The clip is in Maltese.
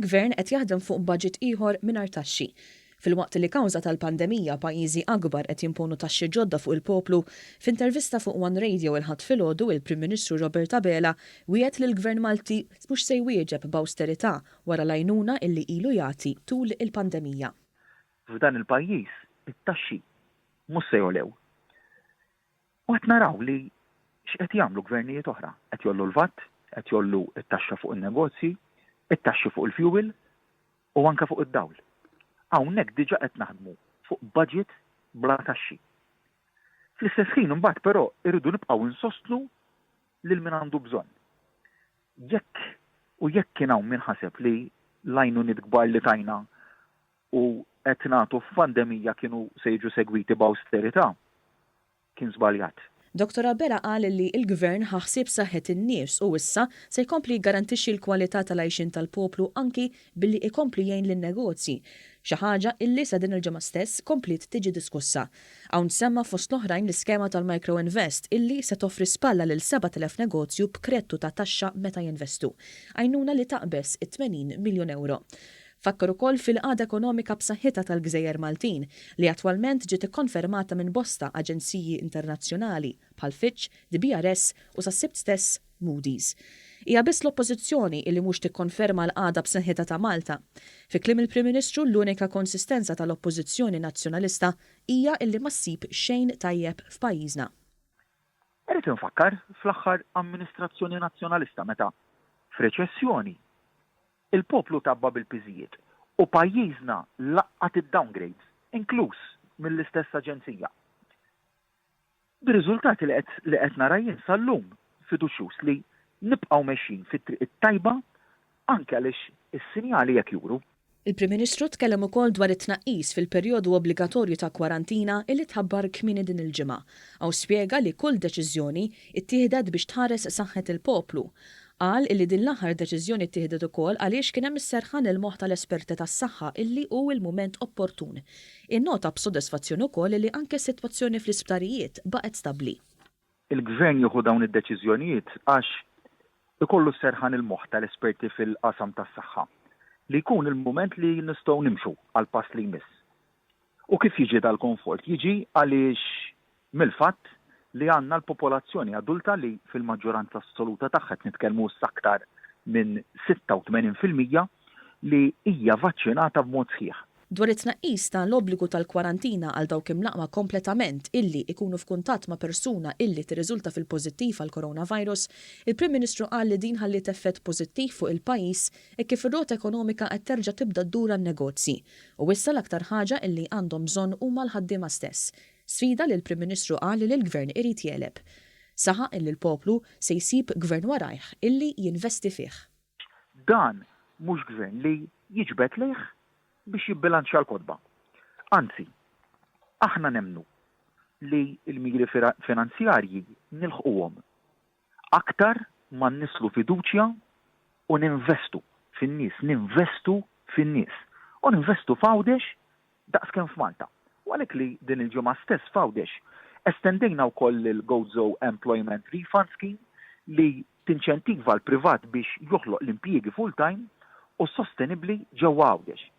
il-Gvern qed jaħdem fuq budget ieħor mingħajr taxxi. Fil-waqt li kawża tal-pandemija pajjiżi akbar qed jimponu taxxi ġodda fuq il-poplu, f'intervista fuq One Radio il-Ħadd filgħodu il-Prim Ministru Robert Abela wieħed li l-Gvern Malti mhux se jwieġeb b'awsterità wara l-għajnuna illi ilu jagħti tul il-pandemija. F'dan il-pajjiż it-taxxi mhux se jolew. U qed naraw li x'qed jagħmlu gvernijiet oħra, qed jollu l-vat, qed jollu t-taxxa fuq in-negozji, it-taxxi fuq il-fuel u anke fuq id-dawl. Hawnhekk diġà qed naħdmu fuq budget bla taxxi. Fl-istess ħin imbagħad però irridu nibqgħu insostnu lil min għandu bżonn. Jekk kien hawn min ħaseb li l-għajnuniet kbar li tajna u qed nagħtu f'pandemija kienu se jiġu segwiti b'awsterità, kien żbaljat. Dr. Abela qal li il-Gvern ħaħsib saħħet in-nies u issa se jkompli jgarantixxi l-kwalità tal-għajxin tal-poplu anki billi jkompli jgħin lin-negozji. Xi ħaġa illi sa din il-ġimgħa stess komplit tiġi diskussa. Hawn semma fost l-oħrajn l-iskema tal-Micro Invest illi se toffri spalla lil 7,000 negozju b'kredtu ta' taxxa meta jinvestu. Għajnuna li taqbes 80 miljun euro. Fakkar ukoll fil-qagħda ekonomika b'saħħitha tal-Gżejjer Maltin li attwalment ġiet ikkonfermata minn bosta aġenziji internazzjonali bħal Fitch, DBRS u sas-Sibt stess Moody's. Hija biss l-Oppożizzjoni illi mhux tikkonferma l-qagħda b'saħħitha ta' Malta. Fi kliem il-Prim Ministru l-unika konsistenza tal-Oppożizzjoni nazzjonalista hija illi ma ssib xejn tajjeb f'pajjiżna. Irid infakkar fl-aħħar amministrazzjoni nazzjonalista meta f'reċessjoni il-poplu tabba bil-piżijiet u pajjiżna laqqat id-downgrades, inkluż mill-istess aġenzija. Bir-riżultati li qed nara jien sal-lum fiduċjuż li nibqgħu mexjin fit-triq it-tajba anke għaliex is-sinjali jekk juru. Il-Prim Ministru tkellem ukoll dwar it-tnaqqis fil-perjodu obbligatorju ta' kwarantina illi tħabbar kmieni din il-ġimgħa. Aw spjega li kull deċiżjoni ttieħdet biex tħares saħħet il-poplu. Qal illi din l-aħħar deċiżjoni ttieħdet ukoll għaliex kien hemm isserħan il-moħħ tal-esperti tas-saħħa illi hu l-mument opportun. Innota b'sodisfazzjon ukoll li anke s-sitwazzjoni fl-isptarijiet baqgħet stabbli. Il-Gvern jieħu dawn id-deċiżjonijiet għax ikollu sserħan il-moħħ tal-esperti fil-qasam tas-saħħa li jkun il-mument li nistgħu nimxu għal pass li jmiss. U kif jiġi dal-komfort? Jiġi għaliex mill-fatt li għandna l-popolazzjoni adulta li fil-maġġoranza assoluta tagħha qed nitkellmu s'aktar minn 86% li hija vaċċinata b'mod sħiħ. Dwar it-tnaqqis tal-obbligu tal-kwarantina għal dawk imlaqma kompletament illi ikunu f'kuntatt ma' persuna illi tirriżulta fil-pożittiv għal coronavirus, il-Prim Ministru qal li din ħallit effett pożittiv fuq il-pajjiż e kif ir-rota ekonomika qed terġa' tibda ddura n-negozji. U issa l-aktar ħaġa illi għandhom bżonn huma l-ħaddiema stess. Sfida li l-Prim Ministru qal li l-Gvern irid jeleb. Saħaq illi l-poplu se jsib gvern warajh illi jinvesti fih. Dan mhux gvern li jiġbed lejh biex jibbilanċja l-kodba. Anzi, aħna nemnu li l-miri finanzjarji nilħquhom aktar ma nislu fiduċja u ninvestu fin-nies, ninvestu fin-nies. U ninvestu f'Għawdex daqskemm f'Malta. U għalhekk li din il-ġimgħa stess f'Għawdex estendejna wkoll il-GoZo Employment Refund Scheme li tinċentiva l-privat biex joħloq l-impjiegi full-time u sostenibbli ġewwa Għawdex.